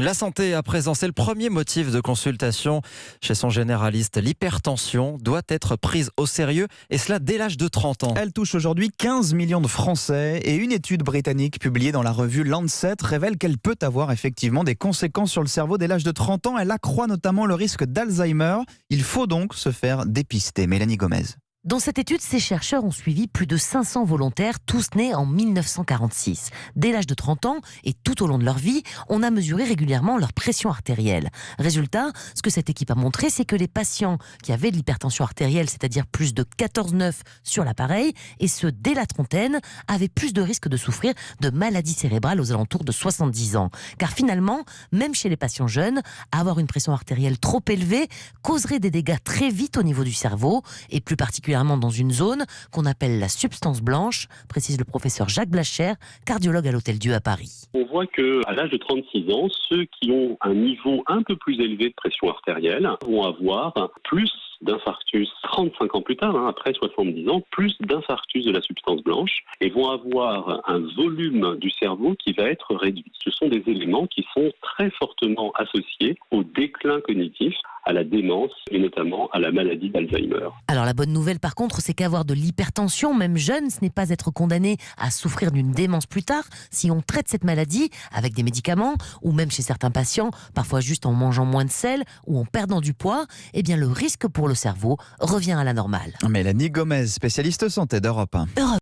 La santé à présent, c'est le premier motif de consultation chez son généraliste. L'hypertension doit être prise au sérieux et cela dès l'âge de 30 ans. Elle touche aujourd'hui 15 millions de Français et une étude britannique publiée dans la revue Lancet révèle qu'elle peut avoir effectivement des conséquences sur le cerveau dès l'âge de 30 ans. Elle accroît notamment le risque d'Alzheimer. Il faut donc se faire dépister. Mélanie Gomez. Dans cette étude, ces chercheurs ont suivi plus de 500 volontaires, tous nés en 1946. Dès l'âge de 30 ans et tout au long de leur vie, on a mesuré régulièrement leur pression artérielle. Résultat, ce que cette équipe a montré, c'est que les patients qui avaient de l'hypertension artérielle, c'est-à-dire plus de 14,9 sur l'appareil, et ceux dès la trentaine, avaient plus de risques de souffrir de maladies cérébrales aux alentours de 70 ans. Car finalement, même chez les patients jeunes, avoir une pression artérielle trop élevée causerait des dégâts très vite au niveau du cerveau, et plus particulièrement dans une zone qu'on appelle la substance blanche, précise le professeur Jacques Blachère, cardiologue à l'Hôtel-Dieu à Paris. On voit qu'à l'âge de 36 ans, ceux qui ont un niveau un peu plus élevé de pression artérielle vont avoir plus d'infarctus 35 ans plus tard, après 70 ans, plus d'infarctus de la substance blanche et vont avoir un volume du cerveau qui va être réduit. Ce sont des éléments qui sont très fortement associés au déclin cognitif, à la démence et notamment à la maladie d'Alzheimer. Alors la bonne nouvelle par contre, c'est qu'avoir de l'hypertension, même jeune, ce n'est pas être condamné à souffrir d'une démence plus tard si on traite cette maladie avec des médicaments ou même chez certains patients, parfois juste en mangeant moins de sel ou en perdant du poids, eh bien le risque pour le cerveau revient à la normale. Mélanie Gomez, spécialiste santé d'Europe 1.